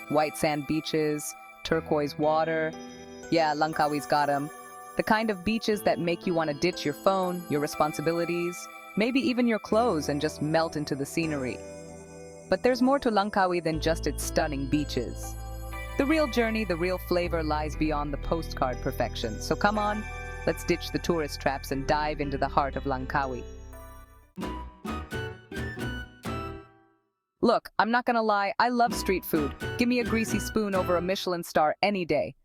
White sand beaches, turquoise water. Yeah, Langkawi's got 'em. The kind of beaches that make you want to ditch your phone, your responsibilities, maybe even your clothes and just melt into the scenery. But there's more to Langkawi than just its stunning beaches. The real journey, the real flavor lies beyond the postcard perfection. So come on, let's ditch the tourist traps and dive into the heart of Langkawi. Look, I'm not gonna lie, I love street food. Give me a greasy spoon over a Michelin star any day.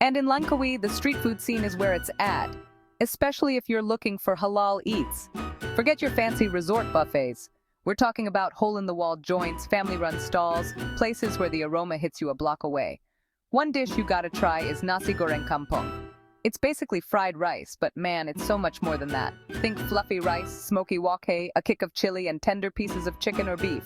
And in Langkawi, the street food scene is where it's at, especially if you're looking for halal eats. Forget your fancy resort buffets. We're talking about hole-in-the-wall joints, family-run stalls, places where the aroma hits you a block away. One dish you gotta try is Nasi Goreng Kampung. It's basically fried rice, but man, it's so much more than that. Think fluffy rice, smoky wok hay, a kick of chili, and tender pieces of chicken or beef.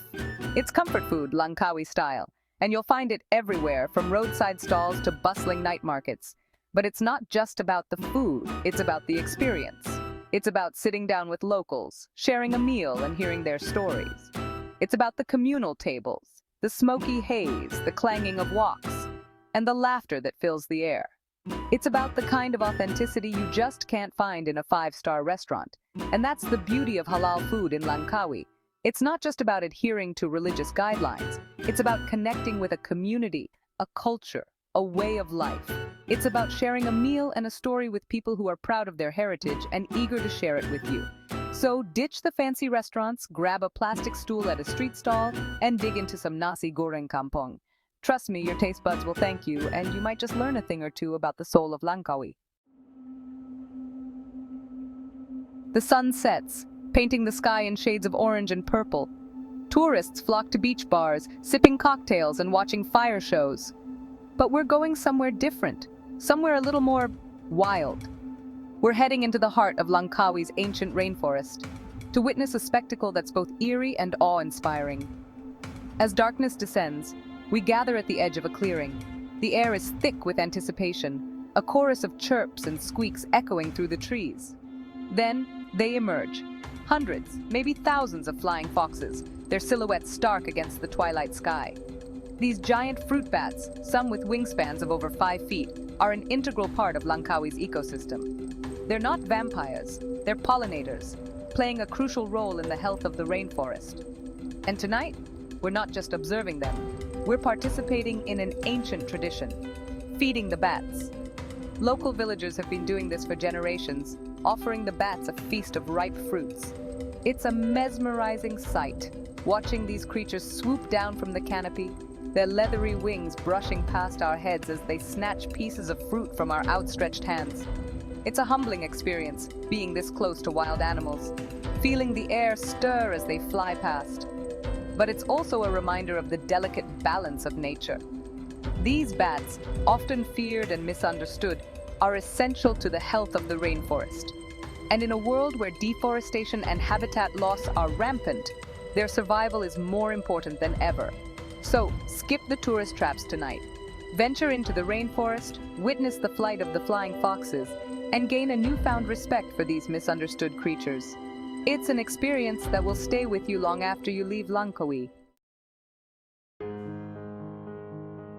It's comfort food, Langkawi style, and you'll find it everywhere, from roadside stalls to bustling night markets. But it's not just about the food, it's about the experience. It's about sitting down with locals, sharing a meal and hearing their stories. It's about the communal tables, the smoky haze, the clanging of woks, and the laughter that fills the air. It's about the kind of authenticity you just can't find in a five-star restaurant. And that's the beauty of halal food in Langkawi. It's not just about adhering to religious guidelines. It's about connecting with a community, a culture, a way of life. It's about sharing a meal and a story with people who are proud of their heritage and eager to share it with you. So ditch the fancy restaurants, grab a plastic stool at a street stall, and dig into some Nasi Goreng Kampung. Trust me, your taste buds will thank you, and you might just learn a thing or two about the soul of Langkawi. The sun sets, painting the sky in shades of orange and purple. Tourists flock to beach bars, sipping cocktails and watching fire shows. But we're going somewhere different, somewhere a little more wild. We're heading into the heart of Langkawi's ancient rainforest, to witness a spectacle that's both eerie and awe-inspiring. As darkness descends, we gather at the edge of a clearing. The air is thick with anticipation, a chorus of chirps and squeaks echoing through the trees. Then they emerge. Hundreds, maybe thousands of flying foxes, their silhouettes stark against the twilight sky. These giant fruit bats, some with wingspans of over 5 feet, are an integral part of Langkawi's ecosystem. They're not vampires, they're pollinators, playing a crucial role in the health of the rainforest. And tonight, we're not just observing them. We're participating in an ancient tradition, feeding the bats. Local villagers have been doing this for generations, offering the bats a feast of ripe fruits. It's a mesmerizing sight, watching these creatures swoop down from the canopy, their leathery wings brushing past our heads as they snatch pieces of fruit from our outstretched hands. It's a humbling experience, being this close to wild animals, feeling the air stir as they fly past. But it's also a reminder of the delicate balance of nature. These bats, often feared and misunderstood, are essential to the health of the rainforest. And in a world where deforestation and habitat loss are rampant, their survival is more important than ever. So, skip the tourist traps tonight. Venture into the rainforest, witness the flight of the flying foxes, and gain a newfound respect for these misunderstood creatures. It's an experience that will stay with you long after you leave Langkawi.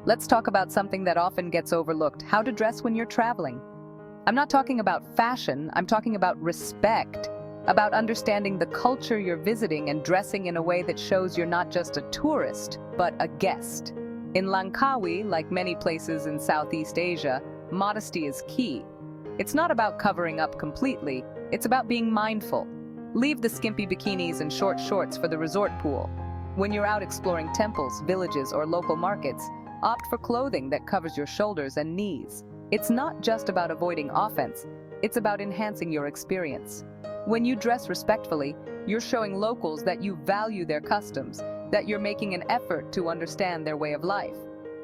Let's talk about something that often gets overlooked: how to dress when you're traveling. I'm not talking about fashion, I'm talking about respect, about understanding the culture you're visiting and dressing in a way that shows you're not just a tourist, but a guest. In Langkawi, like many places in Southeast Asia, modesty is key. It's not about covering up completely, it's about being mindful. Leave the skimpy bikinis and short shorts for the resort pool. When you're out exploring temples, villages, or local markets, opt for clothing that covers your shoulders and knees. It's not just about avoiding offense, it's about enhancing your experience. When you dress respectfully, you're showing locals that you value their customs, that you're making an effort to understand their way of life.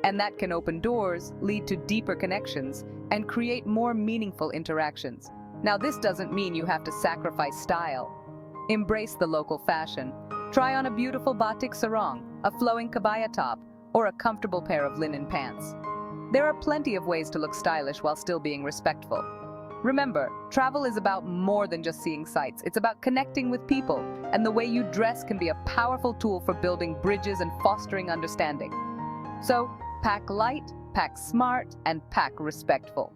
And that can open doors, lead to deeper connections, and create more meaningful interactions. Now, this doesn't mean you have to sacrifice style. Embrace the local fashion. Try on a beautiful batik sarong, a flowing kabaya top, or a comfortable pair of linen pants. There are plenty of ways to look stylish while still being respectful. Remember, travel is about more than just seeing sights. It's about connecting with people, and the way you dress can be a powerful tool for building bridges and fostering understanding. So, Pack light, pack smart, and pack respectful.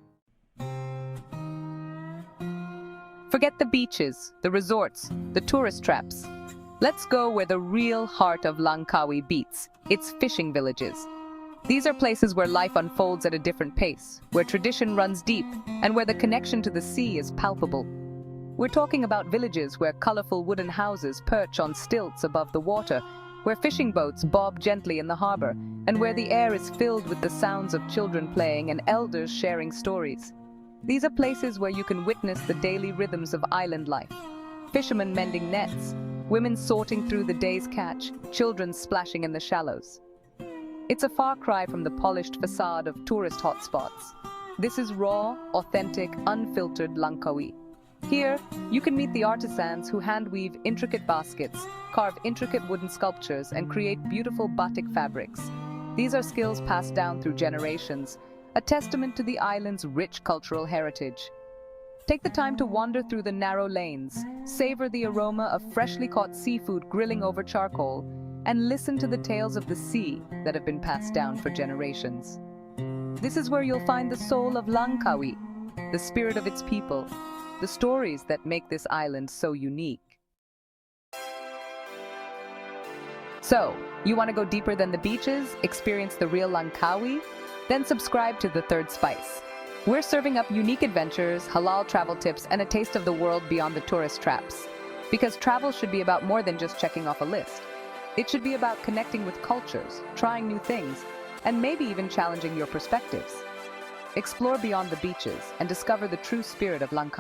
Forget the beaches, the resorts, the tourist traps. Let's go where the real heart of Langkawi beats, its fishing villages. These are places where life unfolds at a different pace, where tradition runs deep, and where the connection to the sea is palpable. We're talking about villages where colorful wooden houses perch on stilts above the water, where fishing boats bob gently in the harbor, and where the air is filled with the sounds of children playing and elders sharing stories. These are places where you can witness the daily rhythms of island life. Fishermen mending nets, women sorting through the day's catch, children splashing in the shallows. It's a far cry from the polished facade of tourist hotspots. This is raw, authentic, unfiltered Langkawi. Here, you can meet the artisans who hand-weave intricate baskets, carve intricate wooden sculptures, and create beautiful batik fabrics. These are skills passed down through generations, a testament to the island's rich cultural heritage. Take the time to wander through the narrow lanes, savor the aroma of freshly caught seafood grilling over charcoal, and listen to the tales of the sea that have been passed down for generations. This is where you'll find the soul of Langkawi, the spirit of its people, the stories that make this island so unique. So, you want to go deeper than the beaches, experience the real Langkawi? Then subscribe to The Third Spice. We're serving up unique adventures, halal travel tips, and a taste of the world beyond the tourist traps. Because travel should be about more than just checking off a list. It should be about connecting with cultures, trying new things, and maybe even challenging your perspectives. Explore beyond the beaches and discover the true spirit of Langkawi.